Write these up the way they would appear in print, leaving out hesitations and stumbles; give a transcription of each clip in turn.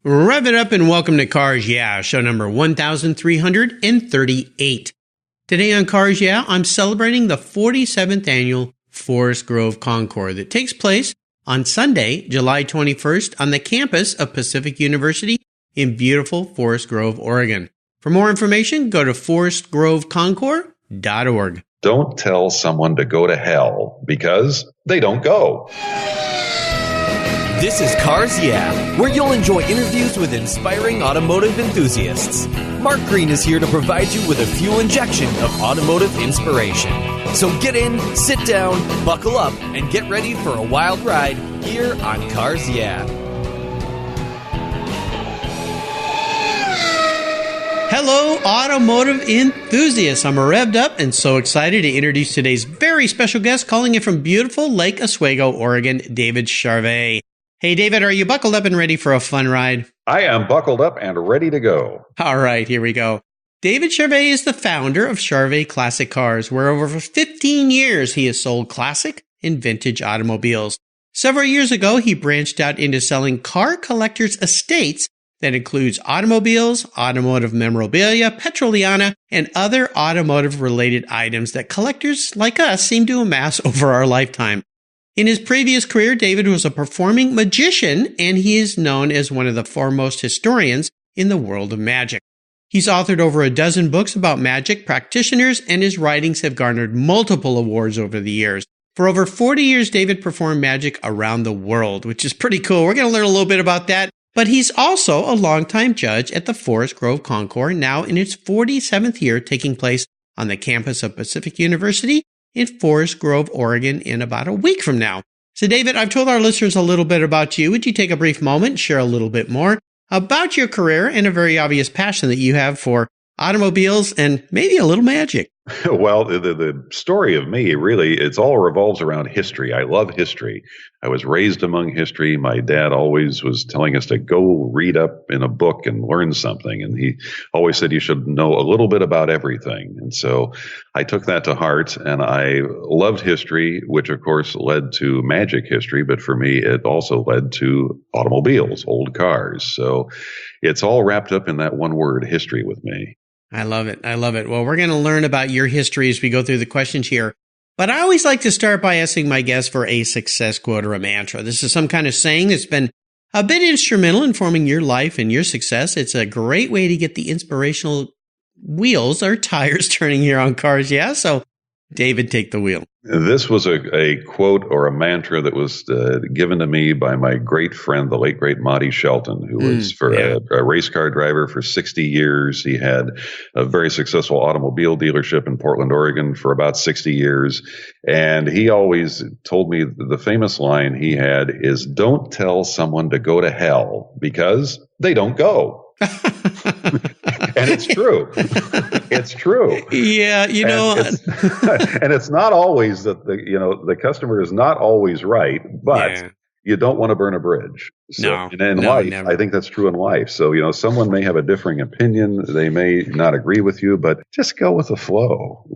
Rev it up and welcome to Cars Yeah, show number 1338. Today on Cars Yeah, I'm celebrating the 47th annual Forest Grove Concours that takes place on Sunday, July 21st on the campus of Pacific University in beautiful Forest Grove, Oregon. For more information, go to forestgroveconcours.org. Don't tell someone to go to hell because they don't go. This is Cars Yeah, where you'll enjoy interviews with inspiring automotive enthusiasts. Mark Green is here to provide you with a fuel injection of automotive inspiration. So get in, sit down, buckle up, and get ready for a wild ride here on Cars Yeah. Hello, automotive enthusiasts. I'm revved up and so excited to introduce today's very special guest calling in from beautiful Lake Oswego, Oregon, David Charvet. Hey, David, are you buckled up and ready for a fun ride? I am buckled up and ready to go. All right, here we go. David Charvet is the founder of Charvet Classic Cars, where over 15 years he has sold classic and vintage automobiles. Several years ago, he branched out into selling car collectors' estates that includes automobiles, automotive memorabilia, Petroliana, and other automotive-related items that collectors like us seem to amass over our lifetime. In his previous career, David was a performing magician, and he is known as one of the foremost historians in the world of magic. He's authored over a dozen books about magic practitioners, and his writings have garnered multiple awards over the years. For over 40 years, David performed magic around the world, which is pretty cool. We're going to learn a little bit about that. But he's also a longtime judge at the Forest Grove Concours, now in its 47th year, taking place on the campus of Pacific University in Forest Grove, Oregon, in about a week from now. So, David, I've told our listeners a little bit about you. Would you take a brief moment and share a little bit more about your career and a very obvious passion that you have for automobiles and maybe a little magic? Well, the story of me, really, it's all revolves around history. I love history. I was raised among history. My dad always was telling us to go read up in a book and learn something. And he always said you should know a little bit about everything. And so I took that to heart, and I loved history, which of course led to magic history. But for me, it also led to automobiles, old cars. So it's all wrapped up in that one word, history, with me. I love it. I love it. Well, we're going to learn about your history as we go through the questions here. But I always like to start by asking my guests for a success quote or a mantra. This is some kind of saying that's been a bit instrumental in forming your life and your success. It's a great way to get the inspirational wheels or tires turning here on Cars Yeah. So, David, take the wheel. This was a quote or a mantra that was given to me by my great friend, the late, great Monty Shelton, who was a race car driver for 60 years. He had a very successful automobile dealership in Portland, Oregon for about 60 years. And he always told me the famous line he had is, "Don't tell someone to go to hell because they don't go." And it's true. It's true. Yeah, you know. And it's not always that the customer is not always right, but you don't want to burn a bridge. So, and in life, never. I think that's true in life. So, someone may have a differing opinion. They may not agree with you, but just go with the flow.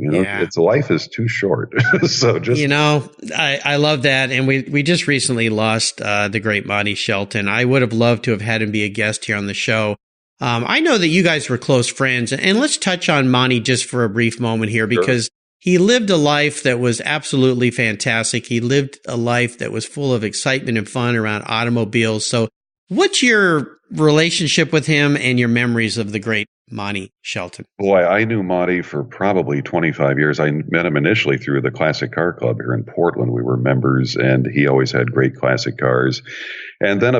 Life is too short. So just. I love that. And we just recently lost the great Monty Shelton. I would have loved to have had him be a guest here on the show. I know that you guys were close friends, and let's touch on Monty just for a brief moment here, because he lived a life that was absolutely fantastic. He lived a life that was full of excitement and fun around automobiles. So what's your relationship with him and your memories of the great Monty Shelton? Boy, I knew Monty for probably 25 years. I met him initially through the Classic Car Club here in Portland. We were members, and he always had great classic cars. And then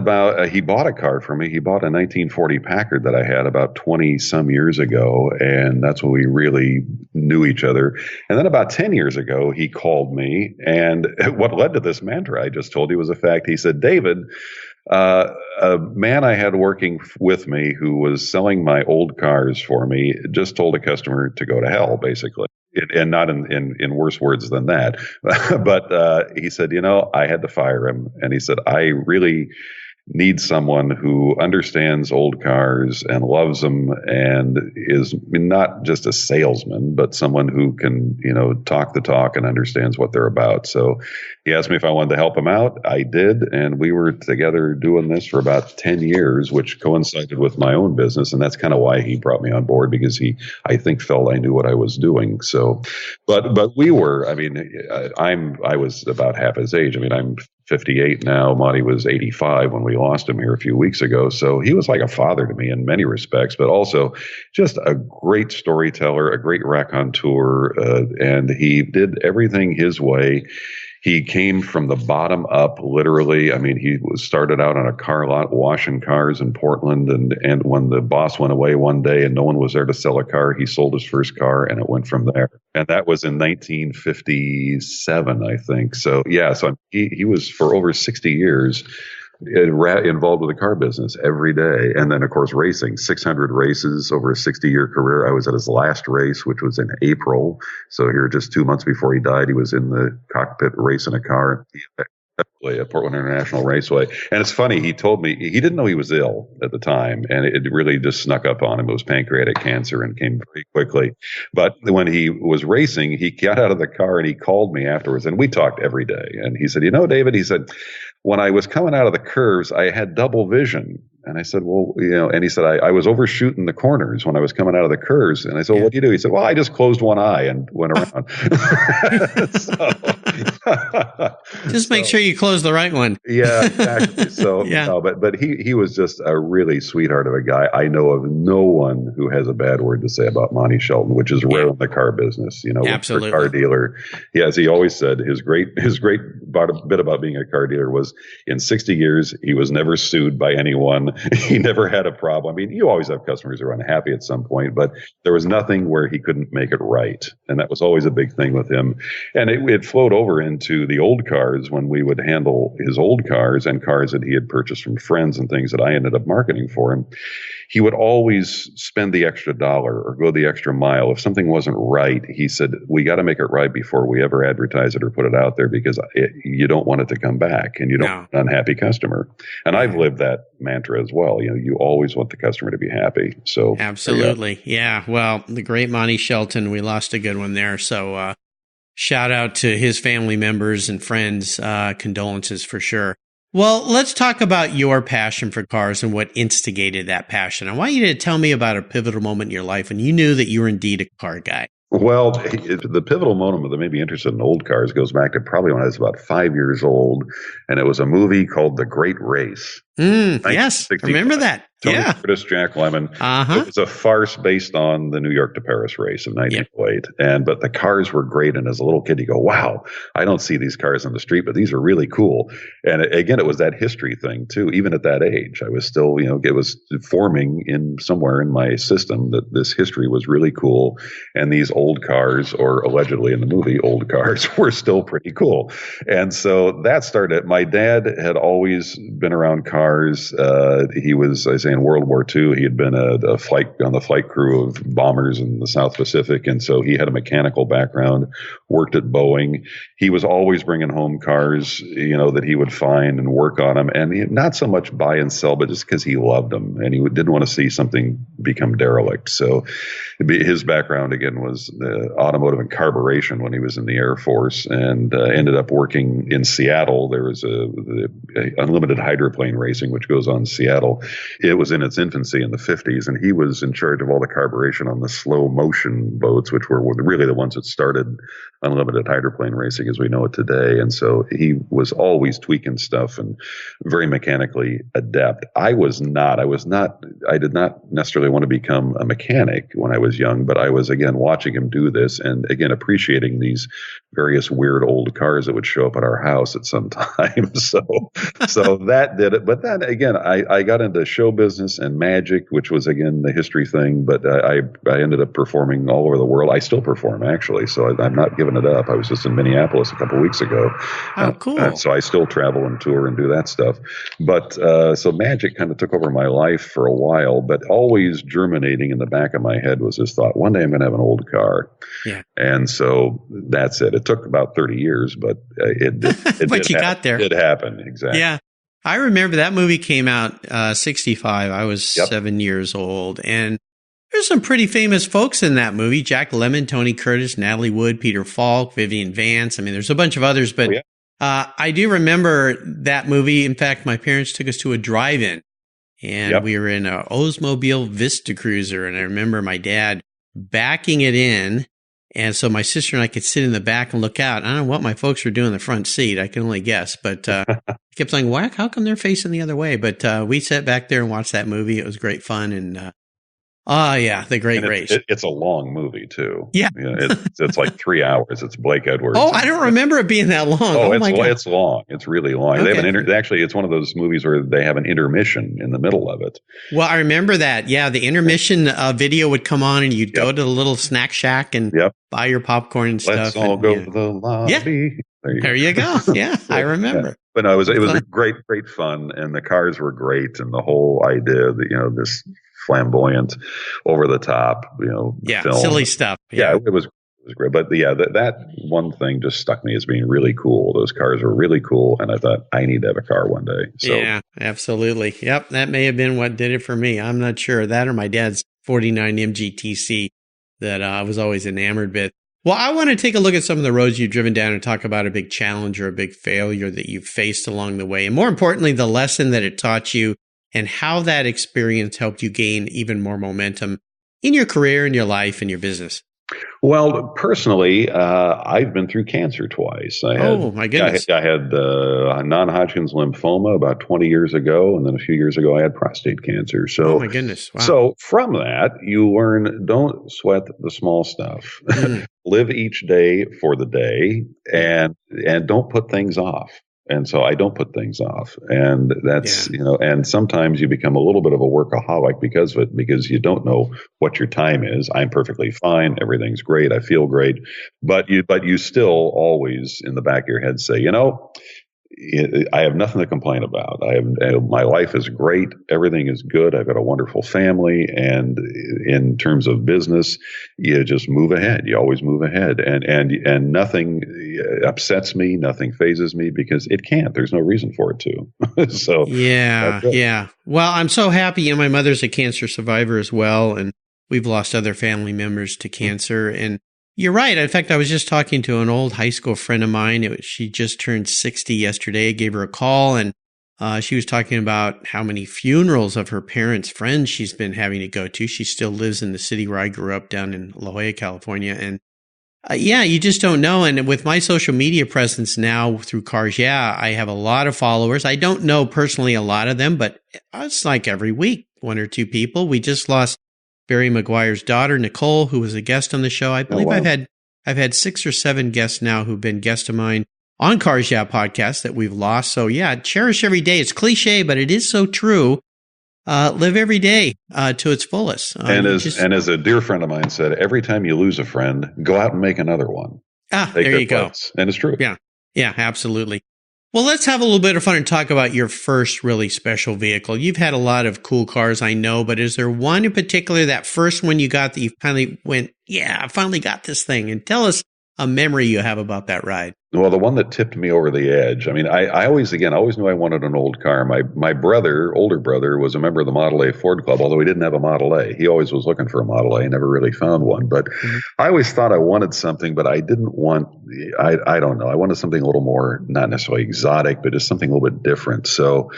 he bought a car for me. He bought a 1940 Packard that I had about 20 some years ago. And that's when we really knew each other. And then about 10 years ago, he called me. And what led to this mantra I just told you was the fact he said, "David, a man I had working with me who was selling my old cars for me just told a customer to go to hell, basically." And not in worse words than that. But he said, I had to fire him. And he said, I really needs someone who understands old cars and loves them and is not just a salesman, but someone who can, talk the talk and understands what they're about. So he asked me if I wanted to help him out. I did. And we were together doing this for about 10 years, which coincided with my own business. And that's kind of why he brought me on board, because I think, felt I knew what I was doing. So, but we were, I was about half his age. I'm 58 now. Monty was 85 when we lost him here a few weeks ago. So he was like a father to me in many respects, but also just a great storyteller, a great raconteur, and he did everything his way. He came from the bottom up, literally. He started out on a car lot washing cars in Portland. And when the boss went away one day and no one was there to sell a car, he sold his first car, and it went from there. And that was in 1957, I think. So, yeah, he was for over 60 years involved with the car business every day. And then, of course, racing, 600 races over a 60-year career. I was at his last race, which was in April. So here, just 2 months before he died, he was in the cockpit racing a car at Portland International Raceway. And it's funny, he told me he didn't know he was ill at the time, and it really just snuck up on him. It was pancreatic cancer and came very quickly. But when he was racing, he got out of the car and he called me afterwards, and we talked every day. And he said, David, he said, when I was coming out of the curves, I had double vision. And I said, well, and he said, I was overshooting the corners when I was coming out of the curves. And I said, well, what do you do? He said, well, I just closed one eye and went around. Just make sure you close the right one. Yeah, exactly. So, yeah. No, but he was just a really sweetheart of a guy. I know of no one who has a bad word to say about Monty Shelton, which is rare in the car business. Absolutely. For a car dealer. Yeah, as he always said, his great bit about being a car dealer was in 60 years, he was never sued by anyone. He never had a problem. You always have customers who are unhappy at some point, but there was nothing where he couldn't make it right. And that was always a big thing with him. And it flowed over into the old cars when we would handle his old cars and cars that he had purchased from friends and things that I ended up marketing for him. He would always spend the extra dollar or go the extra mile. If something wasn't right, he said, we got to make it right before we ever advertise it or put it out there, because you don't want it to come back and you don't want an unhappy customer. And I've lived that mantra as well. You always want the customer to be happy. So absolutely. Yeah. Well, the great Monty Shelton, we lost a good one there. So shout out to his family members and friends. Condolences for sure. Well, let's talk about your passion for cars and what instigated that passion. I want you to tell me about a pivotal moment in your life when you knew that you were indeed a car guy. Well, the pivotal moment that made me interested in old cars goes back to probably when I was about 5 years old, and it was a movie called The Great Race. Yes, remember that. Tony Curtis, Jack Lemmon. It was a farce based on the New York to Paris race of 1908. But the cars were great. And as a little kid, you go, wow, I don't see these cars on the street, but these are really cool. And again, it was that history thing too. Even at that age, I was still, it was forming in somewhere in my system that this history was really cool. And these old cars, or allegedly in the movie, old cars, were still pretty cool. And so that started. My dad had always been around cars. He was, I say, in World War II, he had been on the flight crew of bombers in the South Pacific. And so he had a mechanical background, worked at Boeing. He was always bringing home cars, that he would find and work on them. And not so much buy and sell, but just because he loved them and he didn't want to see something become derelict. So his background, again, was automotive and carburation when he was in the Air Force, and ended up working in Seattle. There was a unlimited hydroplane racing, which goes on in Seattle. It was in its infancy in the 50s, and he was in charge of all the carburation on the slow motion boats, which were really the ones that started unlimited hydroplane racing as we know it today. And so he was always tweaking stuff and very mechanically adept. I did not necessarily want to become a mechanic when I was young, but I was, again, watching him do this and, again, appreciating these various weird old cars that would show up at our house at some time. So that did it. But then, again, I got into show business and magic, which was, again, the history thing. But I ended up performing all over the world. I still perform, actually. So I'm not giving it up. I was just in Minneapolis a couple of weeks ago. Oh, cool. So I still travel and tour and do that stuff. But so magic kind of took over my life for a while, but always germinating in the back of my head was this thought, one day I'm going to have an old car. Yeah. And so that's it. It took about 30 years, but it but you got there. It happened. Exactly. Yeah. I remember that movie came out 65. I was 7 years old. And there's some pretty famous folks in that movie. Jack Lemmon, Tony Curtis, Natalie Wood, Peter Falk, Vivian Vance. I mean, there's a bunch of others, but I do remember that movie. In fact, my parents took us to a drive-in, and we were in a Oldsmobile Vista Cruiser. And I remember my dad backing it in. And so my sister and I could sit in the back and look out. I don't know what my folks were doing in the front seat. I can only guess. But I kept saying, how come they're facing the other way? But we sat back there and watched that movie. It was great fun. And The Great Race. It's a long movie, too. Yeah. It's like 3 hours. It's Blake Edwards. Oh, I don't remember it being that long. It's long. It's really long. Okay. They have actually, it's one of those movies where they have an intermission in the middle of it. Well, I remember that. Yeah, the intermission video would come on, and you'd go to the little snack shack and buy your popcorn and stuff. Let's all go to the lobby. Yeah. There you go. Yeah, I remember. Yeah. But no, it was great fun, and the cars were great, and the whole idea that, this flamboyant, over the top, film. Silly stuff. Yeah, it was great. But that one thing just stuck me as being really cool. Those cars were really cool, and I thought I need to have a car one day. So. Yeah, absolutely. Yep, that may have been what did it for me. I'm not sure. That or my dad's 49 MGTC that I was always enamored with. Well, I want to take a look at some of the roads you've driven down and talk about a big challenge or a big failure that you've faced along the way, and more importantly, the lesson that it taught you and how that experience helped you gain even more momentum in your career, in your life, in your business. Well, personally, I've been through cancer twice. My goodness. I had non-Hodgkin's lymphoma about 20 years ago, and then a few years ago I had prostate cancer. So, oh, my goodness. Wow. So from that, you learn, don't sweat the small stuff. Live each day for the day, and don't put things off. And so I don't put things off. And that's, and sometimes you become a little bit of a workaholic because of it, because you don't know what your time is. I'm perfectly fine. Everything's great. I feel great. But you still always in the back of your head say, I have nothing to complain about. My life is great. Everything is good. I've got a wonderful family. And in terms of business, you just move ahead. You always move ahead. And nothing upsets me. Nothing phases me because it can't. There's no reason for it to. So yeah. Well, I'm so happy. My mother's a cancer survivor as well. And we've lost other family members to cancer. And you're right. In fact, I was just talking to an old high school friend of mine. She just turned 60 yesterday. I gave her a call, and she was talking about how many funerals of her parents' friends she's been having to go to. She still lives in the city where I grew up down in La Jolla, California. And you just don't know. And with my social media presence now through Cars, I have a lot of followers. I don't know personally a lot of them, but it's like every week, one or two people. We just lost Barry McGuire's daughter, Nicole, who was a guest on the show. I believe I've had 6 or 7 guests now who've been guests of mine on Cars podcast that we've lost. So cherish every day. It's cliche, but it is so true. Live every day to its fullest. And as a dear friend of mine said, every time you lose a friend, go out and make another one. There you go. And it's true. Yeah, absolutely. Well, let's have a little bit of fun and talk about your first really special vehicle. You've had a lot of cool cars, I know, but is there one in particular, that first one you got that you finally went, I finally got this thing? And tell us a memory you have about that ride. Well, the one that tipped me over the edge. I mean, I always knew I wanted an old car. My older brother, was a member of the Model A Ford Club, although he didn't have a Model A. He always was looking for a Model A, never really found one. But I always thought I wanted something, but I didn't want, I don't know. I wanted something a little more, not necessarily exotic, but just something a little bit different. So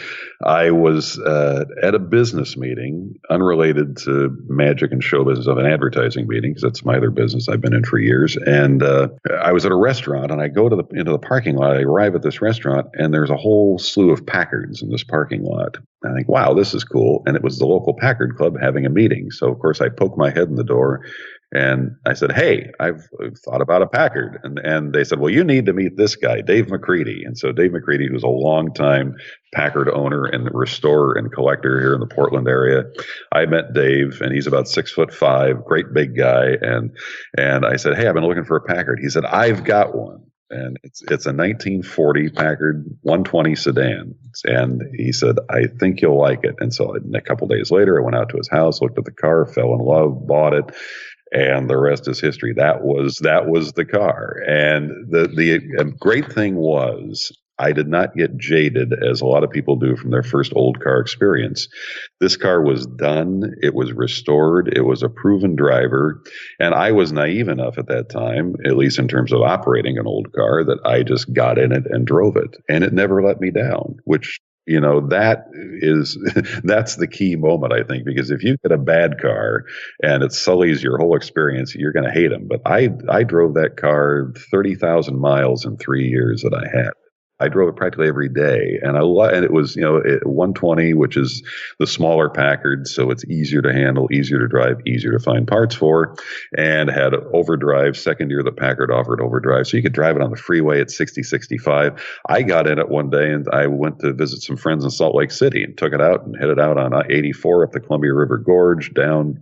I was at a business meeting, unrelated to magic and show business, of an advertising meeting, because that's my other business I've been in for years. And I was at a restaurant, and I go into the parking lot. I arrive at this restaurant, and there's a whole slew of Packards in this parking lot. And I think, wow, this is cool. And it was the local Packard Club having a meeting. So, of course, I poked my head in the door, and I said, hey, I've thought about a Packard. And they said, well, you need to meet this guy, Dave McCready. And so Dave McCready, who's a longtime Packard owner and restorer and collector here in the Portland area. I met Dave, and he's about 6'5", great big guy. And I said, hey, I've been looking for a Packard. He said, I've got one. And it's a 1940 Packard 120 sedan. And he said, I think you'll like it. And so a couple days later, I went out to his house, looked at the car, fell in love, bought it. And the rest is history. That was the car. And the great thing was, I did not get jaded as a lot of people do from their first old car experience. This car was done. It was restored. It was a proven driver. And I was naive enough at that time, at least in terms of operating an old car, that I just got in it and drove it. And it never let me down, which, that's the key moment, I think, because if you get a bad car and it sullies your whole experience, you're going to hate them. But I drove that car 30,000 miles in 3 years that I had. I drove it practically every day, and it was 120, which is the smaller Packard, so it's easier to handle, easier to drive, easier to find parts for, and had overdrive. Second year, the Packard offered overdrive, so you could drive it on the freeway at 60, 65. I got in it one day, and I went to visit some friends in Salt Lake City and took it out and headed out on 84 up the Columbia River Gorge,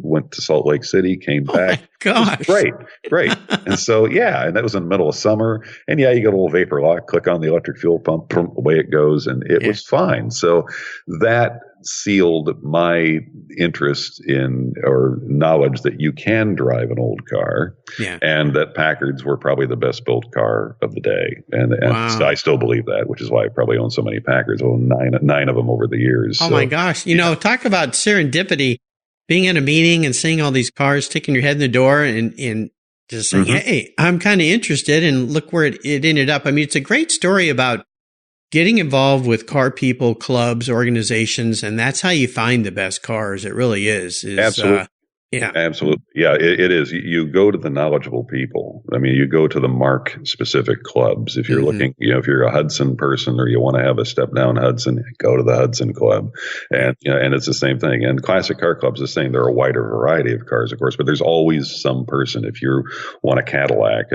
went to Salt Lake City, came back. Oh my gosh. Great. And so, and that was in the middle of summer, and you get a little vapor lock, click on the electric fuel pump, away it goes, and it was fine. So that sealed my interest in or knowledge that you can drive an old car, and that Packards were probably the best built car of the day. And wow. I still believe that, which is why I probably own so many Packards. I own nine of them over the years. Oh my gosh. Talk about serendipity, being at a meeting and seeing all these cars, sticking your head in the door and just saying, hey, I'm kind of interested, and look where it ended up. I mean, it's a great story about getting involved with car people, clubs, organizations, and that's how you find the best cars. It really is. Absolutely. Absolutely. Yeah, it is. You go to the knowledgeable people. I mean, you go to the mark-specific clubs. If you're looking, if you're a Hudson person or you want to have a step-down Hudson, go to the Hudson Club. And it's the same thing. And Classic Car Club's the same. There are a wider variety of cars, of course, but there's always some person. If you want a Cadillac,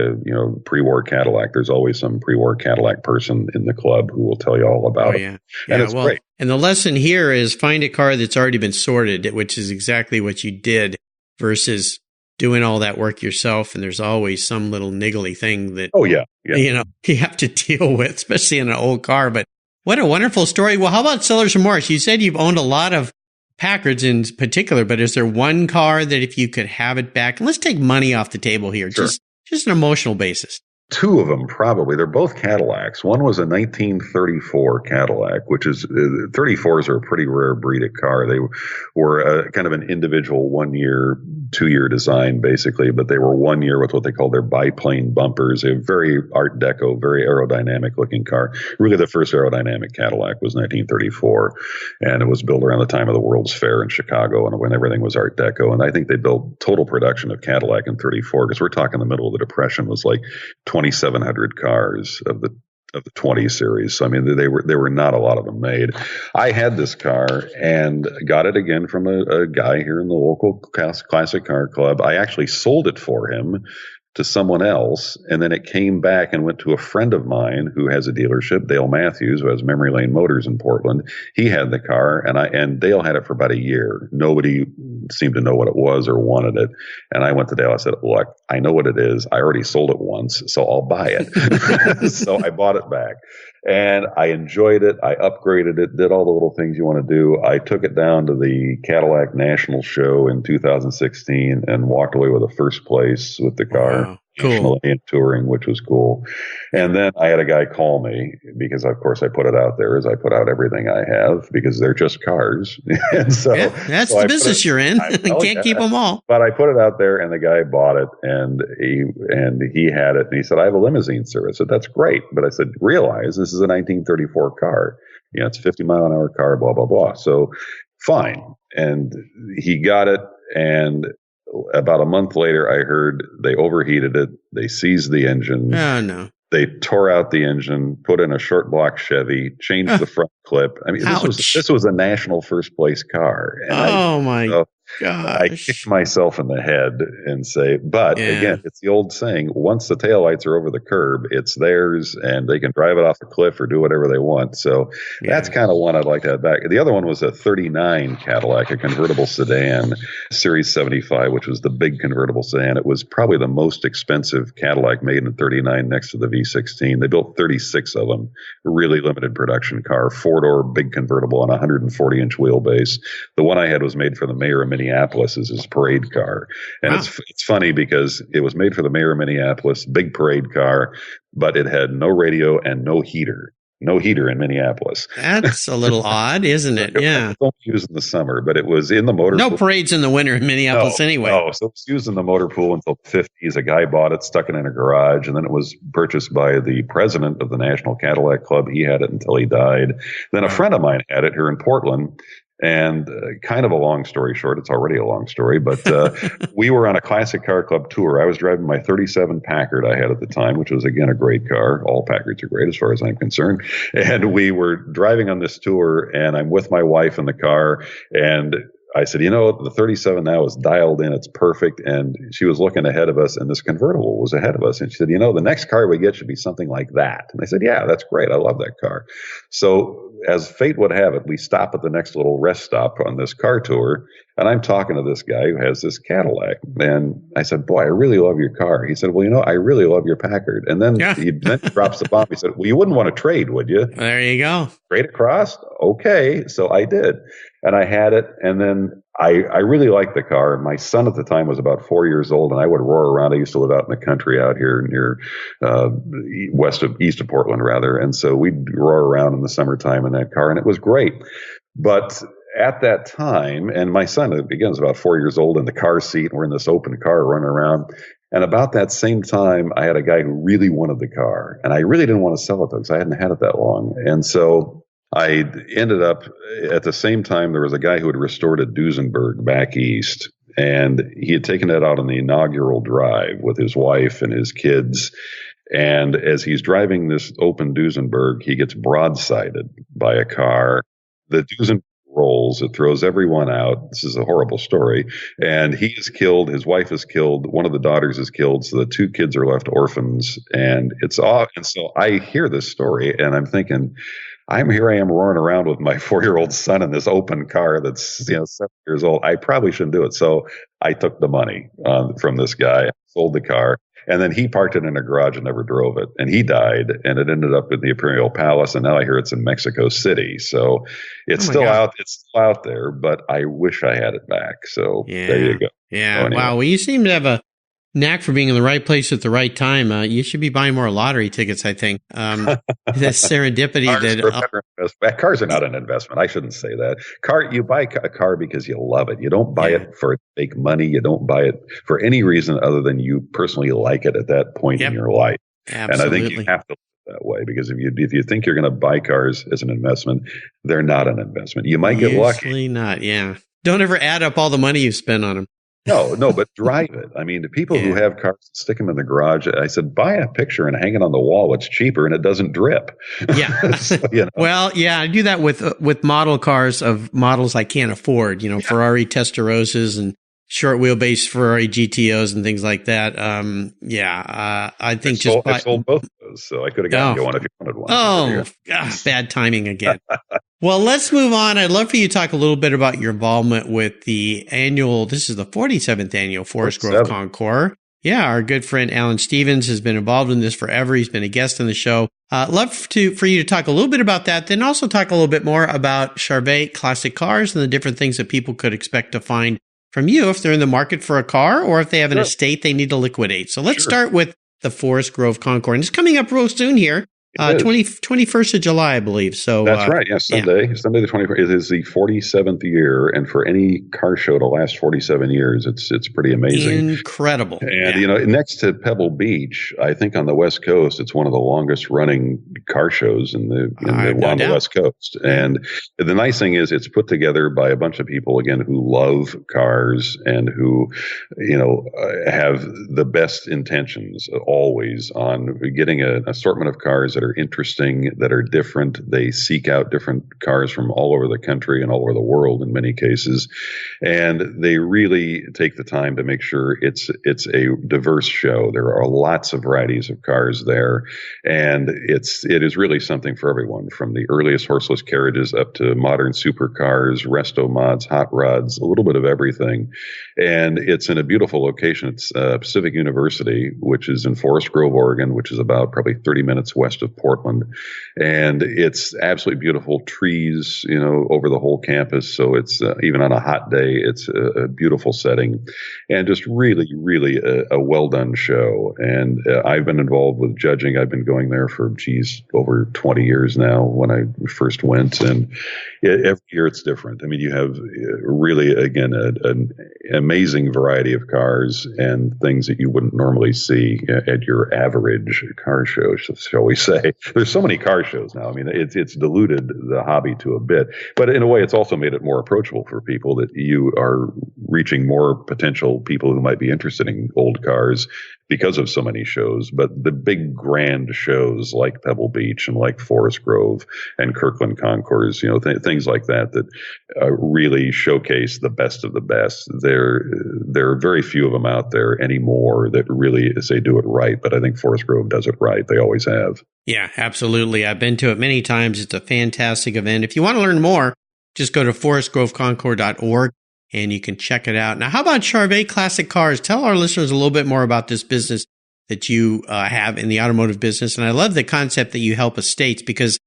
pre-war Cadillac, there's always some pre-war Cadillac person in the club who will tell you all about it. And it's great. And the lesson here is find a car that's already been sorted, which is exactly what you did, versus doing all that work yourself. And there's always some little niggly thing that, you have to deal with, especially in an old car. But what a wonderful story. Well, how about seller's remorse? You said you've owned a lot of Packards in particular, but is there one car that if you could have it back, and let's take money off the table here, just an emotional basis. Two of them, probably. They're both Cadillacs. One was a 1934 Cadillac, which is 34s are a pretty rare breed of car. They were kind of an individual 1 year, 2 year design, basically, but they were 1 year with what they call their biplane bumpers. A very Art Deco, very aerodynamic looking car. Really, the first aerodynamic Cadillac was 1934, and it was built around the time of the World's Fair in Chicago, and when everything was Art Deco. And I think they built total production of Cadillac in 34, because we're talking the middle of the Depression, was like 2,700 cars of the 20 series. So, I mean, there were not a lot of them made. I had this car and got it again from a guy here in the local Classic Car Club. I actually sold it for him to someone else, and then it came back and went to a friend of mine who has a dealership, Dale Matthews, who has Memory Lane Motors in Portland. He had the car, and Dale had it for about a year. Nobody seemed to know what it was or wanted it. And I went to Dale. I said, look, I know what it is. I already sold it once, so I'll buy it. So I bought it back. And I enjoyed it. I upgraded it, did all the little things you want to do. I took it down to the Cadillac National Show in 2016 and walked away with a first place with the car. Wow. Cool. And touring, which was cool. And then I had a guy call me because, of course, I put it out there as I put out everything I have because they're just cars. And so that's the business you're in. Can't keep them all. But I put it out there, and the guy bought it, and he had it, and he said, "I have a limousine service." I said, "That's great," but I said, "Realize this is a 1934 car. It's a 50-mile-an-hour car. Blah blah blah." So fine, and he got it, and about a month later, I heard they overheated it. They seized the engine. Oh, no. They tore out the engine, put in a short block Chevy, changed the front clip. I mean, this was a national first place car. And my gosh. I kick myself in the head and say, but again, it's the old saying, once the taillights are over the curb, it's theirs and they can drive it off the cliff or do whatever they want. So that's kind of one I'd like to have back. The other one was a 39 Cadillac, a convertible sedan, Series 75, which was the big convertible sedan. It was probably the most expensive Cadillac made in 39 next to the V16. They built 36 of them, really limited production car, four-door big convertible on a 140-inch wheelbase. The one I had was made for the mayor of Minneapolis as his parade car. And it's funny because it was made for the mayor of Minneapolis, big parade car, but it had no radio and no heater. No heater in Minneapolis. That's a little odd, isn't it? Yeah. It was only used in the summer, but it was in the motor No pool. parades in the winter in Minneapolis anyway. No, so it was used in the motor pool until the 50s. A guy bought it, stuck it in a garage, and then it was purchased by the president of the National Cadillac Club. He had it until he died. Then a friend of mine had it here in Portland. And kind of a long story short, it's already a long story, but we were on a Classic Car Club tour. I was driving my 37 Packard I had at the time, which was, again, a great car. All Packards are great as far as I'm concerned. And we were driving on this tour, and I'm with my wife in the car, and I said, the 37 now is dialed in. It's perfect. And she was looking ahead of us, and this convertible was ahead of us. And she said, the next car we get should be something like that. And I said, yeah, that's great. I love that car. So as fate would have it, we stop at the next little rest stop on this car tour. And I'm talking to this guy who has this Cadillac. And I said, boy, I really love your car. He said, well, I really love your Packard. And then he drops the bomb. He said, well, you wouldn't want to trade, would you? There you go. Trade across? Okay. So I did. And I had it. And then I really liked the car. My son at the time was about 4 years old, and I would roar around. I used to live out in the country out here near east of Portland, rather. And so we'd roar around in the summertime in that car, and it was great. But at that time, and my son, again, was about 4 years old in the car seat. We're in this open car running around. And about that same time, I had a guy who really wanted the car. And I really didn't want to sell it, though, because I hadn't had it that long. And so I ended up, at the same time, there was a guy who had restored a Duesenberg back east, and he had taken it out on the inaugural drive with his wife and his kids. And as he's driving this open Duesenberg, he gets broadsided by a car. The Duesenberg rolls. It throws everyone out. This is a horrible story. And he is killed. His wife is killed. One of the daughters is killed. So the two kids are left orphans. And it's off. And so I hear this story, and I'm thinking, I am roaring around with my 4-year-old son in this open car that's 7 years old. I probably shouldn't do it. So I took the money from this guy, sold the car, and then he parked it in a garage and never drove it. And he died, and it ended up in the Imperial Palace, and now I hear it's in Mexico City. So it's still out. It's still out there, but I wish I had it back. So there you go. Yeah. Anyway. Wow. Well, you seem to have a knack for being in the right place at the right time. You should be buying more lottery tickets, I think. That serendipity. Cars are not an investment. I shouldn't say that. You buy a car because you love it. You don't buy it for fake money. You don't buy it for any reason other than you personally like it at that point in your life. Absolutely. And I think you have to live that way, because if you think you're going to buy cars as an investment, they're not an investment. You might get lucky. Usually not. Yeah. Don't ever add up all the money you spend on them. No, but drive it. I mean, the people who have cars, stick them in the garage. I said, buy a picture and hang it on the wall. It's cheaper and it doesn't drip. Yeah. So, Well, yeah, I do that with model cars of models I can't afford, Ferrari Testarossas and short wheelbase Ferrari GTOs and things like that. I think I sold both of those, so I could have gotten you one if you wanted one. Oh, bad timing again. Well, let's move on. I'd love for you to talk a little bit about your involvement with the this is the 47th annual Forest Grove Concours. Yeah, our good friend Alan Stevens has been involved in this forever. He's been a guest on the show. Love for you to talk a little bit about that, then also talk a little bit more about Charvet Classic Cars and the different things that people could expect to find from you if they're in the market for a car or if they have an estate they need to liquidate. So let's start with the Forest Grove Concours. And it's coming up real soon here. 21st of July, I believe. So that's right. Yes, Sunday the 21st. It is the 47th year, and for any car show to last 47 years, it's pretty amazing, incredible. And next to Pebble Beach, I think on the West Coast, it's one of the longest running car shows on the West Coast. And the nice thing is, it's put together by a bunch of people again who love cars and who have the best intentions always on getting an assortment of cars that are interesting, that are different. They seek out different cars from all over the country and all over the world in many cases. And they really take the time to make sure it's a diverse show. There are lots of varieties of cars there. And it is really something for everyone, from the earliest horseless carriages up to modern supercars, resto mods, hot rods, a little bit of everything. And it's in a beautiful location. It's Pacific University, which is in Forest Grove, Oregon, which is about probably 30 minutes west of of Portland. And it's absolutely beautiful trees, over the whole campus. So it's even on a hot day, it's a beautiful setting and just really, really a well done show. And I've been involved with judging. I've been going there for, over 20 years now when I first went. And every year it's different. I mean, you have really, again, an amazing variety of cars and things that you wouldn't normally see at your average car show, shall we say. There's so many car shows now. I mean, it's diluted the hobby to a bit, but in a way, it's also made it more approachable for people that you are reaching more potential people who might be interested in old cars because of so many shows. But the big grand shows like Pebble Beach and like Forest Grove and Kirkland Concours, things like that really showcase the best of the best. There are very few of them out there anymore that really say do it right. But I think Forest Grove does it right. They always have. Yeah, absolutely. I've been to it many times. It's a fantastic event. If you want to learn more, just go to forestgroveconcours.org and you can check it out. Now, how about Charvet Classic Cars? Tell our listeners a little bit more about this business that you have in the automotive business. And I love the concept that you help estates, because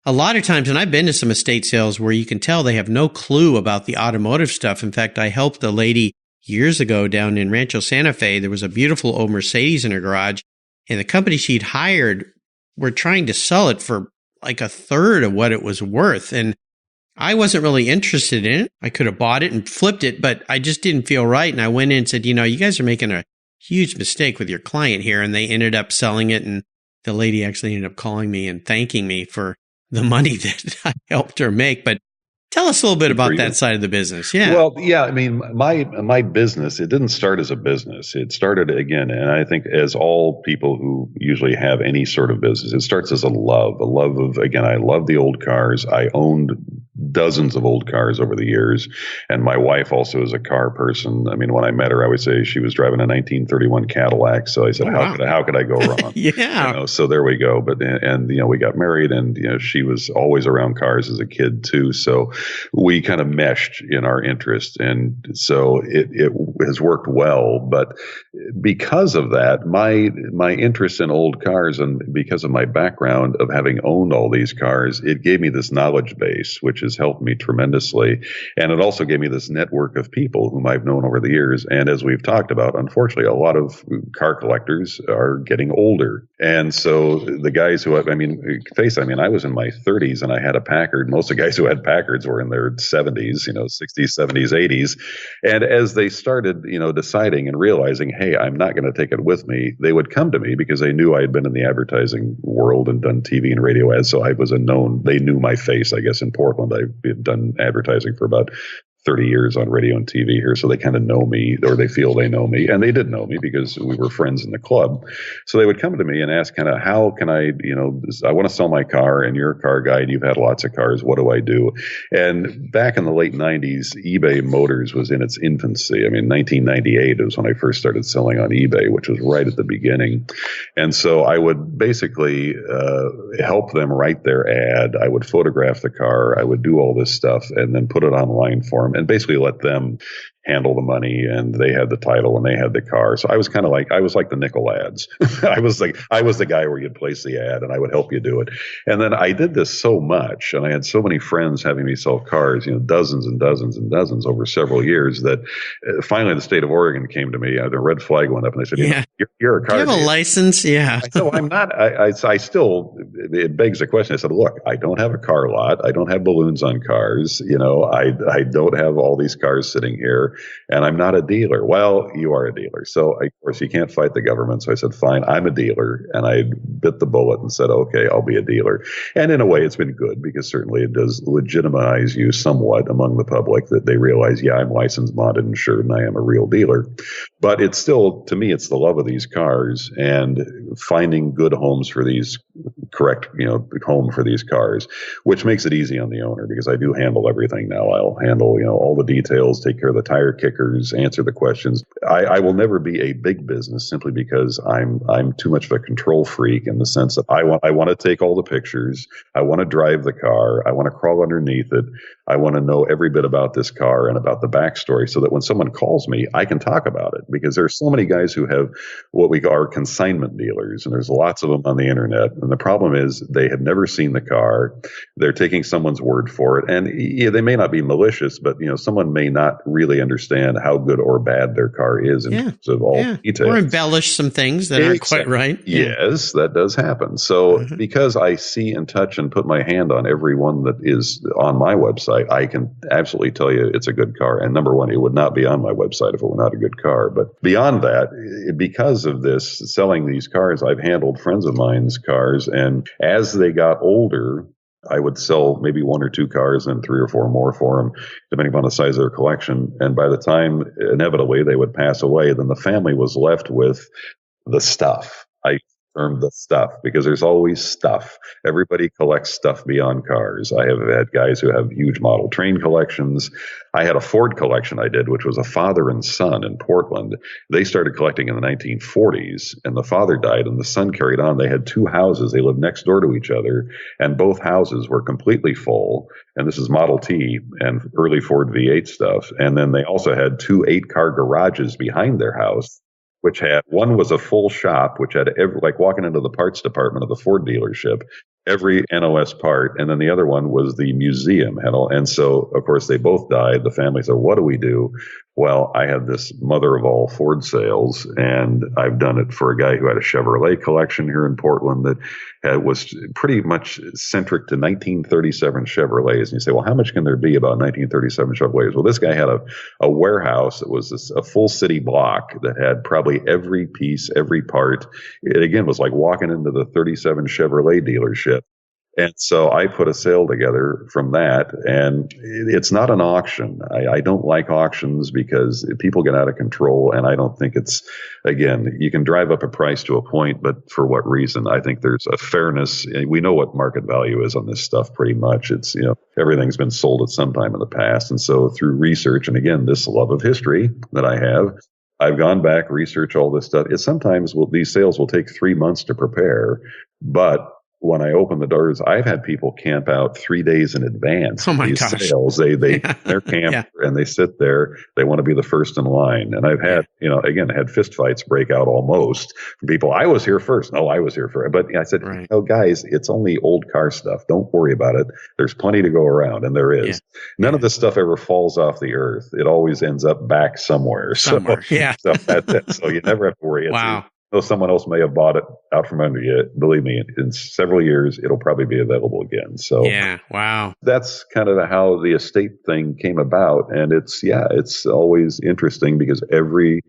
a lot of times, and I've been to some estate sales where you can tell they have no clue about the automotive stuff. In fact, I helped a lady years ago down in Rancho Santa Fe. There was a beautiful old Mercedes in her garage, and the company she'd hired were trying to sell it for like a third of what it was worth. And I wasn't really interested in it. I could have bought it and flipped it, but I just didn't feel right. And I went in and said, you guys are making a huge mistake with your client here. And they ended up selling it. And the lady actually ended up calling me and thanking me for the money that I helped her make. But tell us a little bit about that side of the business. Yeah. Well, yeah. I mean, my business, it didn't start as a business. It started again, and I think as all people who usually have any sort of business, it starts as a love of, again, I love the old cars. I owned dozens of old cars over the years. And my wife also is a car person. I mean, when I met her, I would say she was driving a 1931 Cadillac. So I said, how could I go wrong? Yeah. So there we go. But, and, we got married, and, she was always around cars as a kid too. So we kind of meshed in our interest. And so it has worked well. But because of that, my interest in old cars, and because of my background of having owned all these cars, it gave me this knowledge base, which has helped me tremendously. And it also gave me this network of people whom I've known over the years. And as we've talked about, unfortunately, a lot of car collectors are getting older. And so the guys who I was in my 30s and I had a Packard. Most of the guys who had Packards were in their 70s, 60s, 70s, 80s. And as they started, deciding and realizing, hey, I'm not going to take it with me, they would come to me because they knew I had been in the advertising world and done TV and radio ads. So I was they knew my face, I guess, in Portland. I've done advertising for about 30 years on radio and TV here. So they kind of know me, or they feel they know me. And they did know me because we were friends in the club. So they would come to me and ask kind of, how can I, I want to sell my car, and you're a car guy and you've had lots of cars. What do I do? And back in the late 90s, eBay Motors was in its infancy. I mean, 1998 was when I first started selling on eBay, which was right at the beginning. And so I would basically help them write their ad. I would photograph the car. I would do all this stuff and then put it online for them, and basically let them handle the money, and they had the title and they had the car. So I was kind of like, I was like the nickel ads. I was the guy where you'd place the ad and I would help you do it. And then I did this so much, and I had so many friends having me sell cars, dozens and dozens and dozens over several years, that finally the state of Oregon came to me. The red flag went up and they said, you're a car. Do you have a license? Yeah. No, I'm not. I still, it begs the question. I said, look, I don't have a car lot. I don't have balloons on cars. I don't have all these cars sitting here. And I'm not a dealer. Well, you are a dealer. So, of course, you can't fight the government. So I said, fine, I'm a dealer. And I bit the bullet and said, okay, I'll be a dealer. And in a way, it's been good, because certainly it does legitimize you somewhat among the public, that they realize, yeah, I'm licensed, bonded, insured, and I am a real dealer. But it's still, to me, it's the love of these cars and finding good homes for these home for these cars, which makes it easy on the owner, because I do handle everything now. I'll handle, all the details, take care of the tire kickers, answer the questions. I will never be a big business simply because I'm too much of a control freak, in the sense that I want to take all the pictures. I want to drive the car. I want to crawl underneath it. I want to know every bit about this car and about the backstory, so that when someone calls me, I can talk about it, because there's so many guys who have what we call consignment dealers, and there's lots of them on the internet. And the problem problem is they have never seen the car. They're taking someone's word for it. And they may not be malicious, but someone may not really understand how good or bad their car is in terms of all details. Or embellish some things that aren't quite right. Yes, that does happen. So because I see and touch and put my hand on every one that is on my website, I can absolutely tell you it's a good car. And number one, it would not be on my website if it were not a good car. But beyond that, because of this, selling these cars, I've handled friends of mine's cars. And as they got older, I would sell maybe one or two cars and three or four more for them, depending upon the size of their collection. And by the time inevitably they would pass away, then the family was left with the stuff. I term the stuff because there's always stuff. Everybody collects stuff beyond cars. I have had guys who have huge model train collections. I had a Ford collection I did, which was a father and son in Portland. They started collecting in the 1940s, and the father died, and the son carried on. They had two houses. They lived next door to each other, and both houses were completely full. And this is Model T and early Ford V8 stuff. And then they also had two 8-car garages behind their house, which had, one was a full shop, which had like walking into the parts department of the Ford dealership, every NOS part. And then the other one was the museum. And so, of course, they both died. The family said, what do we do? Well, I had this mother of all Ford sales, and I've done it for a guy who had a Chevrolet collection here in Portland that was pretty much centric to 1937 Chevrolets. And you say, well, how much can there be about 1937 Chevrolets? Well, this guy had a warehouse that was a full city block that had probably every piece, every part. It, again, was like walking into the 37 Chevrolet dealership. And so I put a sale together from that, and it's not an auction. I don't like auctions because people get out of control, and I don't think it's, again, you can drive up a price to a point, but for what reason? I think there's a fairness. We know what market value is on this stuff pretty much. It's, everything's been sold at some time in the past. And so through research, and again, this love of history that I have, I've gone back, researched all this stuff. Sometimes these sales will take 3 months to prepare, but when I open the doors, I've had people camp out 3 days in advance. Oh my these gosh. Sales. They're camped and they sit there. They want to be the first in line. And I've had, had fist fights break out almost from people. I was here first. No, I was here first. But I said, guys, it's only old car stuff. Don't worry about it. There's plenty to go around. And there is. Yeah. None of this stuff ever falls off the earth. It always ends up back somewhere. So that's it. So you never have to worry. Wow. Though someone else may have bought it out from under you, believe me, in several years, it'll probably be available again. So that's kind of how the estate thing came about. And it's always interesting because every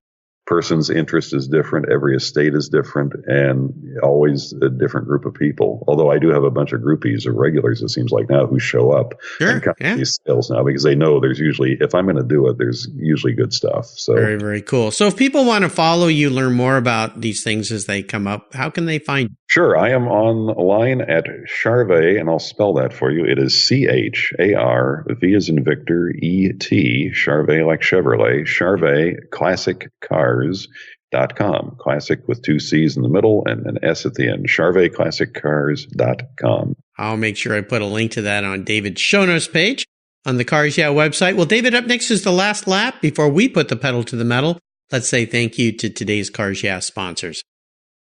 person's interest is different. Every estate is different, and always a different group of people. Although I do have a bunch of groupies or regulars, it seems like now, who show up and come to these sales now because they know there's usually, if I'm going to do it, there's usually good stuff. So very, very cool. So if people want to follow you, learn more about these things as they come up, how can they find you? Sure. I am online at Charvet, and I'll spell that for you. It is CHAR, V as in Victor, ET, Charvet like Chevrolet, Charvet Classic Cars.com. Classic with 2 C's in the middle and an S at the end. CharvetClassicCars.com. I'll make sure I put a link to that on David's show notes page on the Cars Yeah website. Well, David, up next is the last lap before we put the pedal to the metal. Let's say thank you to today's Cars Yeah sponsors.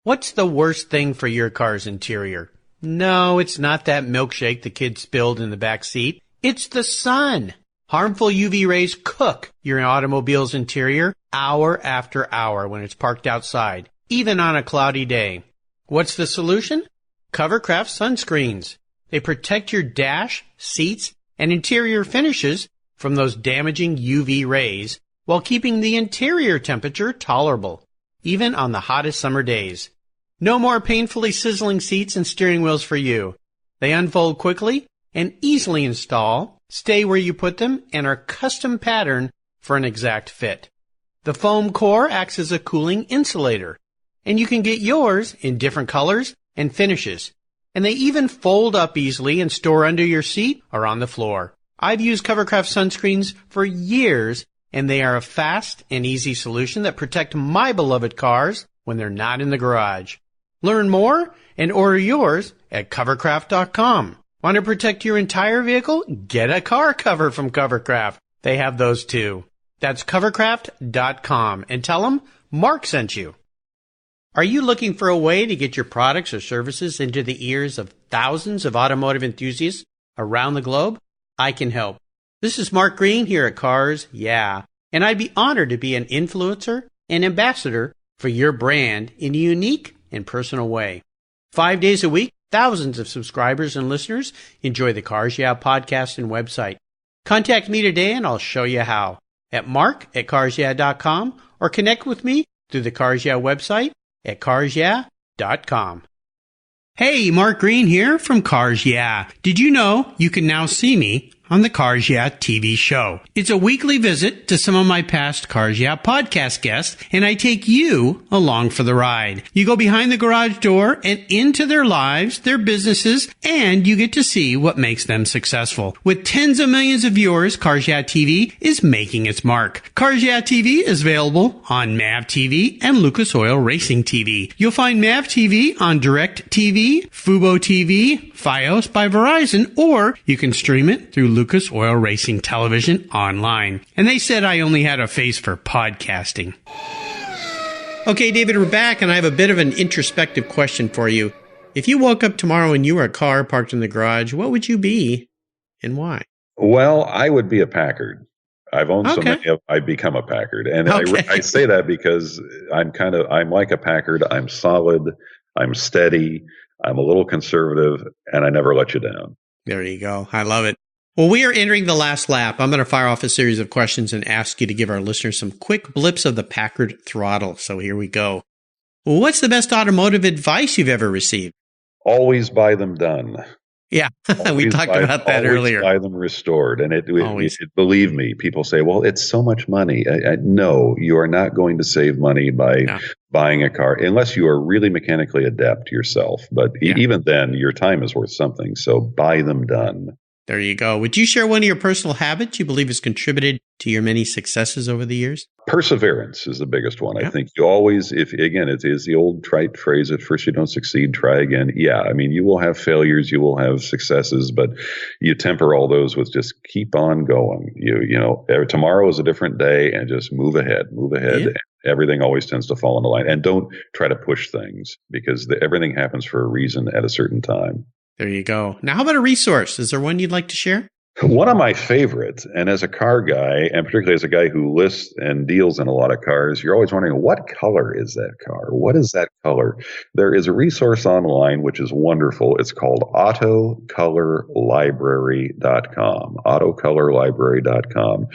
What's the worst thing for your car's interior? No, it's not that milkshake the kid spilled in the back seat. It's the sun. Harmful UV rays cook your automobile's interior hour after hour when it's parked outside, even on a cloudy day. What's the solution? Covercraft sunscreens. They protect your dash, seats, and interior finishes from those damaging UV rays while keeping the interior temperature tolerable, even on the hottest summer days. No more painfully sizzling seats and steering wheels for you. They unfold quickly and easily install, stay where you put them, and are custom patterned for an exact fit. The foam core acts as a cooling insulator, and you can get yours in different colors and finishes. And they even fold up easily and store under your seat or on the floor. I've used Covercraft sunscreens for years, and they are a fast and easy solution that protect my beloved cars when they're not in the garage. Learn more and order yours at Covercraft.com. Want to protect your entire vehicle? Get a car cover from Covercraft. They have those too. That's Covercraft.com, and tell them Mark sent you. Are you looking for a way to get your products or services into the ears of thousands of automotive enthusiasts around the globe? I can help. This is Mark Green here at Cars Yeah, and I'd be honored to be an influencer and ambassador for your brand in a unique and personal way. 5 days a week, thousands of subscribers and listeners enjoy the Cars Yeah podcast and website. Contact me today and I'll show you how at mark@carsyeah.com or connect with me through the Cars Yeah website at carsyeah.com. Hey, Mark Green here from Cars Yeah. Did you know you can now see me on the Cars Yeah TV show? It's a weekly visit to some of my past Cars Yeah podcast guests, and I take you along for the ride. You go behind the garage door and into their lives, their businesses, and you get to see what makes them successful. With tens of millions of viewers, Cars Yeah TV is making its mark. Cars Yeah TV is available on MAV TV and Lucas Oil Racing TV. You'll find MAV TV on Direct TV, Fubo TV, Fios by Verizon, or you can stream it through Lucas Oil Racing Television online. And they said I only had a face for podcasting. Okay, David, we're back, and I have a bit of an introspective question for you. If you woke up tomorrow and you were a car parked in the garage, what would you be and why? Well, I would be a Packard. I've owned so many of, I'd become a Packard. And I say that because I'm like a Packard. I'm solid. I'm steady. I'm a little conservative, and I never let you down. There you go. I love it. Well, we are entering the last lap. I'm going to fire off a series of questions and ask you to give our listeners some quick blips of the Packard throttle. So here we go. Well, what's the best automotive advice you've ever received? Always buy them done. Yeah, we talked about that earlier. Buy them restored. And believe me, people say, well, it's so much money. No, you are not going to save money by buying a car unless you are really mechanically adept yourself. But even then, your time is worth something. So buy them done. There you go. Would you share one of your personal habits you believe has contributed to your many successes over the years? Perseverance is the biggest one. I think you always, it is the old trite phrase, at first you don't succeed, try again. Yeah, I mean, you will have failures, you will have successes, but you temper all those with just keep on going. Tomorrow is a different day, and just move ahead. Yeah. Everything always tends to fall into line. And don't try to push things, because everything happens for a reason at a certain time. There you go. Now, how about a resource? Is there one you'd like to share? One of my favorites, and as a car guy, and particularly as a guy who lists and deals in a lot of cars, you're always wondering, what color is that car? What is that color? There is a resource online which is wonderful. It's called autocolorlibrary.com, autocolorlibrary.com.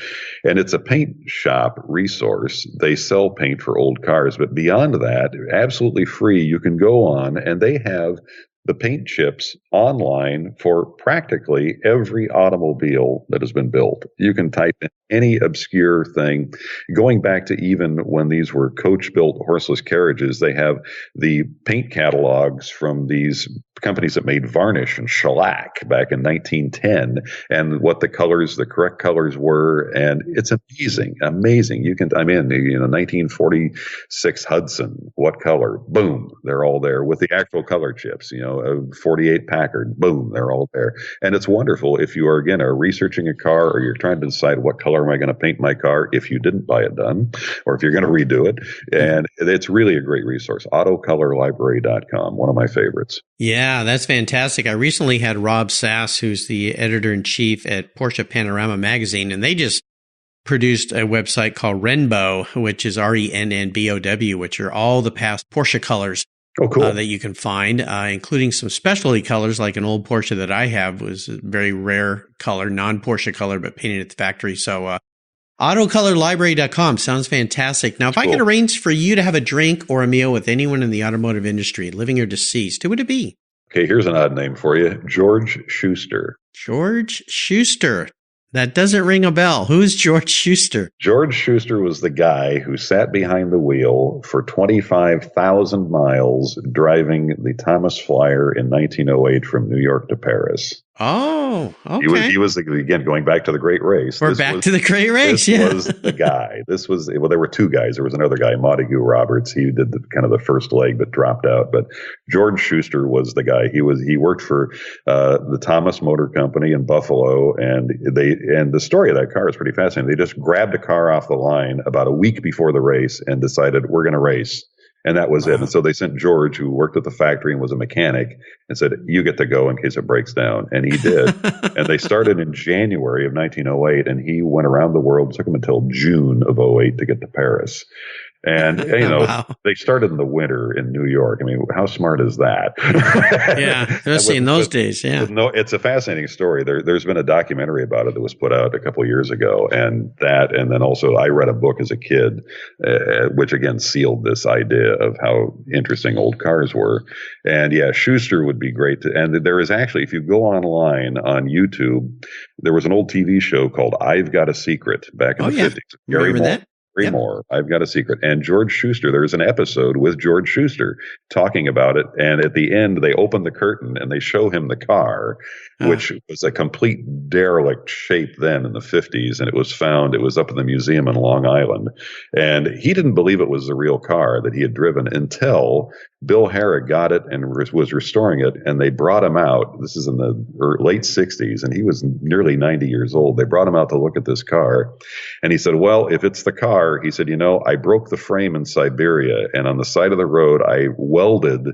And it's a paint shop resource. They sell paint for old cars, but beyond that, absolutely free, you can go on, and they have the paint chips online for practically every automobile that has been built. You can type in any obscure thing. Going back to even when these were coach-built horseless carriages, they have the paint catalogs from these companies that made varnish and shellac back in 1910, and what the correct colors were. And it's amazing. I'm in 1946 Hudson. What color? Boom. They're all there with the actual color chips, 48 Packard. Boom. They're all there. And it's wonderful if you are, again, researching a car, or you're trying to decide what color am I going to paint my car if you didn't buy it done, or if you're going to redo it. And it's really a great resource. Autocolorlibrary.com. One of my favorites. Yeah, that's fantastic. I recently had Rob Sass, who's the editor-in-chief at Porsche Panorama magazine, and they just produced a website called Renbow, which is RENNBOW, which are all the past Porsche colors. Oh, cool. That you can find, including some specialty colors, like an old Porsche that I have was a very rare color, non-Porsche color, but painted at the factory. So autocolorlibrary.com sounds fantastic. Now, if I could arrange for you to have a drink or a meal with anyone in the automotive industry, living or deceased, who would it be? Okay, here's an odd name for you. George Schuster. George Schuster. That doesn't ring a bell. Who is George Schuster? George Schuster was the guy who sat behind the wheel for 25,000 miles driving the Thomas Flyer in 1908 from New York to Paris. Oh, okay. He was again, going back to the Great Race. We're back to the Great Race, This was the guy. There were two guys. There was another guy, Montague Roberts. He did the first leg but dropped out. But George Schuster was the guy. He worked for the Thomas Motor Company in Buffalo, and the story of that car is pretty fascinating. They just grabbed a car off the line about a week before the race and decided, we're going to race. And that was Wow. it. And so they sent George, who worked at the factory and was a mechanic, and said, you get to go in case it breaks down. And he did. And they started in January of 1908, and he went around the world. It took him until June of '08 to get to Paris. And, Wow. they started in the winter in New York. I mean, how smart is that? Yeah, especially in those days. Yeah. It's a fascinating story. There's been a documentary about it that was put out a couple of years ago. And then also I read a book as a kid, which again sealed this idea of how interesting old cars were. And yeah, Schuster would be great and there is actually, if you go online on YouTube, there was an old TV show called I've Got a Secret back in the 50s. Remember that? More. I've Got a Secret. And George Schuster, there's an episode with George Schuster talking about it. And at the end, they open the curtain and they show him the car, which was a complete derelict shape then in the 50s. And it was up in the museum in Long Island. And he didn't believe it was the real car that he had driven until Bill Harrah got it and was restoring it. And they brought him out. This is in the late 60s. And he was nearly 90 years old. They brought him out to look at this car. And he said, well, if it's the car, he said, I broke the frame in Siberia, and on the side of the road, I welded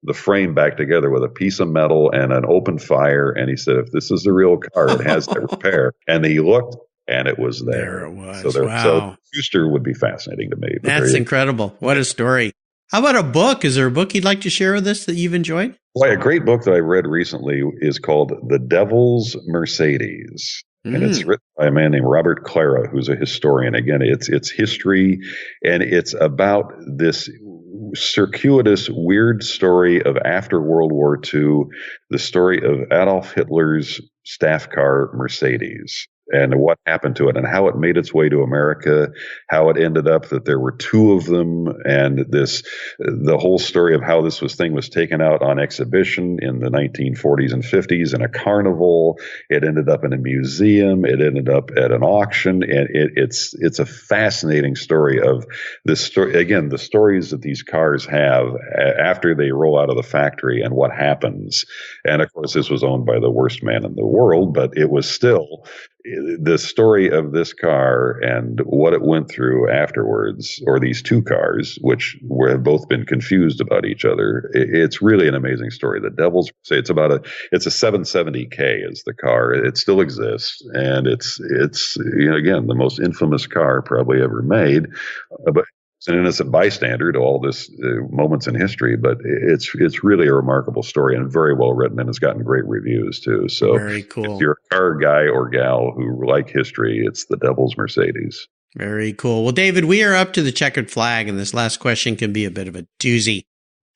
the frame back together with a piece of metal and an open fire. And he said, if this is the real car, it has to repair. And he looked, and it was there. There it was. Wow. So Schuster would be fascinating to me. That's incredible. What a story. How about a book? Is there a book you'd like to share with us that you've enjoyed? Well, a great book that I read recently is called The Devil's Mercedes. And it's written by a man named Robert Clara, who's a historian. Again, it's history, and it's about this circuitous, weird story of after World War II, the story of Adolf Hitler's staff car Mercedes, and what happened to it and how it made its way to America, how it ended up that there were two of them, and the whole story of how this thing was taken out on exhibition in the 1940s and 50s in a carnival. It ended up in a museum. It ended up at an auction. And it's a fascinating story of this story. Again, the stories that these cars have after they roll out of the factory and what happens. And of course, this was owned by the worst man in the world, but it was still the story of this car and what it went through afterwards, or these two cars, which have both been confused about each other. It's really an amazing story. The Devil's say it's a 770K is the car. It still exists, and it's again the most infamous car probably ever made, but it's an innocent bystander to all this moments in history, but it's really a remarkable story and very well written, and it's gotten great reviews too. So very cool. If you're a car guy or gal who like history, it's The Devil's Mercedes. Very cool. Well, David, we are up to the checkered flag, and this last question can be a bit of a doozy.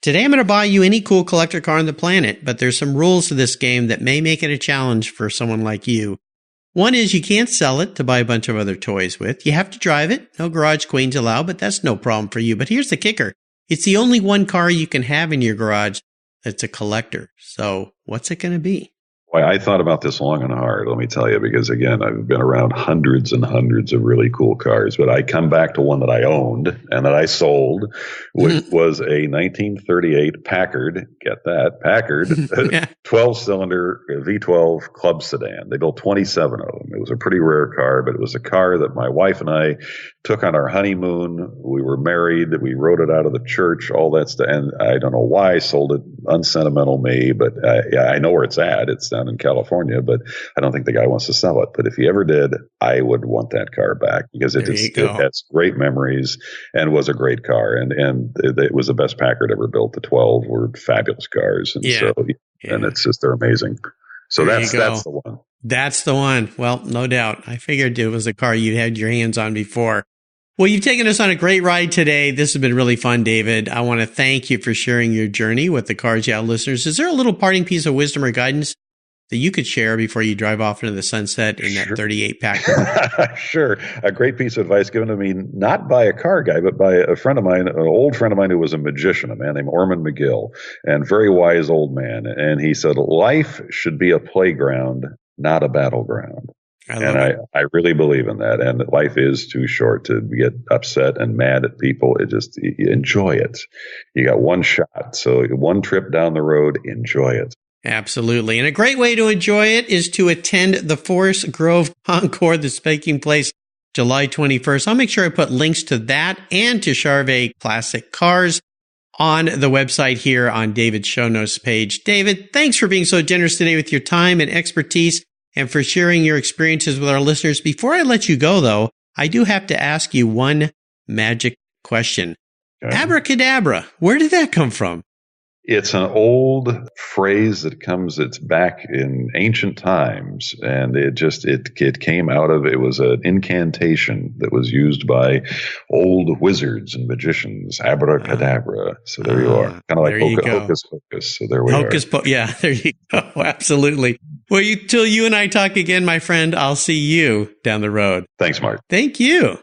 Today, I'm going to buy you any cool collector car on the planet, but there's some rules to this game that may make it a challenge for someone like you. One is you can't sell it to buy a bunch of other toys with. You have to drive it. No garage queens allowed, but that's no problem for you. But here's the kicker. It's the only one car you can have in your garage that's a collector. So what's it going to be? Well, I thought about this long and hard, let me tell you, because again, I've been around hundreds and hundreds of really cool cars, but I come back to one that I owned and that I sold, which was a 1938 Packard, get that, Packard, 12-cylinder V12 club sedan. They built 27 of them. It was a pretty rare car, but it was a car that my wife and I took on our honeymoon. We were married. We rode it out of the church, all that stuff. And I don't know why I sold it, unsentimental me, but I know where it's at. It's down in California, but I don't think the guy wants to sell it. But if he ever did, I would want that car back because it has great memories and was a great car. And it was the best Packard ever built. The 12 were fabulous cars. And and it's just, they're amazing. So that's the one. That's the one. Well, no doubt. I figured it was a car you had your hands on before. Well, you've taken us on a great ride today. This has been really fun, David. I want to thank you for sharing your journey with the Cars Yeah listeners. Is there a little parting piece of wisdom or guidance that you could share before you drive off into the sunset in that 38 Packard? Sure. A great piece of advice given to me, not by a car guy, but by a friend of mine, an old friend of mine who was a magician, a man named Ormond McGill, and very wise old man. And he said, life should be a playground, not a battleground. I really believe in that. And life is too short to get upset and mad at people. You enjoy it. You got one shot. So one trip down the road, enjoy it. Absolutely. And a great way to enjoy it is to attend the Forest Grove Concours that's taking place July 21st. I'll make sure I put links to that and to Charvet Classic Cars on the website here on David's show notes page. David, thanks for being so generous today with your time and expertise and for sharing your experiences with our listeners. Before I let you go, though, I do have to ask you one magic question. Okay. Abracadabra, where did that come from? It's an old phrase it's back in ancient times, and it came out of, it was an incantation that was used by old wizards and magicians, abracadabra. So there you are. Kind of like hocus pocus. So there we are. Yeah, there you go. Absolutely. Well, till you and I talk again, my friend, I'll see you down the road. Thanks, Mark. Thank you.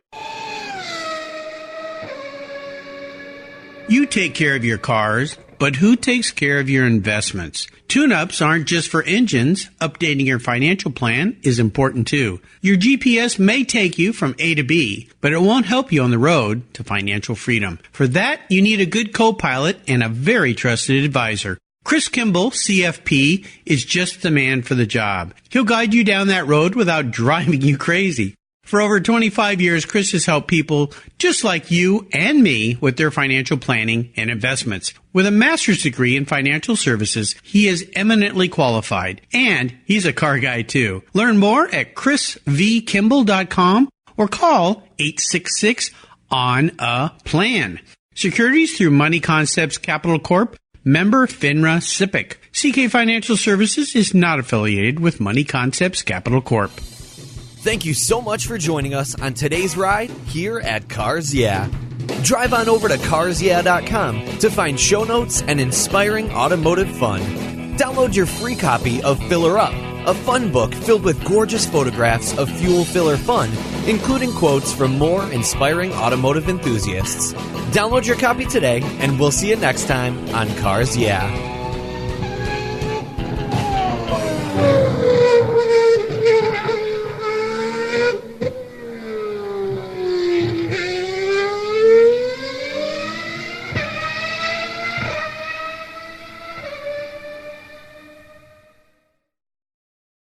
You take care of your cars, but who takes care of your investments? Tune-ups aren't just for engines. Updating your financial plan is important too. Your GPS may take you from A to B, but it won't help you on the road to financial freedom. For that, you need a good co-pilot and a very trusted advisor. Chris Kimball, CFP, is just the man for the job. He'll guide you down that road without driving you crazy. For over 25 years, Chris has helped people just like you and me with their financial planning and investments. With a master's degree in financial services, he is eminently qualified, and he's a car guy too. Learn more at chrisvkimball.com or call 866-ON-A-PLAN. Securities through Money Concepts Capital Corp., member FINRA SIPC. CK Financial Services is not affiliated with Money Concepts Capital Corp. Thank you so much for joining us on today's ride here at Cars Yeah. Drive on over to carsyeah.com to find show notes and inspiring automotive fun. Download your free copy of Filler Up, a fun book filled with gorgeous photographs of fuel filler fun, including quotes from more inspiring automotive enthusiasts. Download your copy today, and we'll see you next time on Cars Yeah.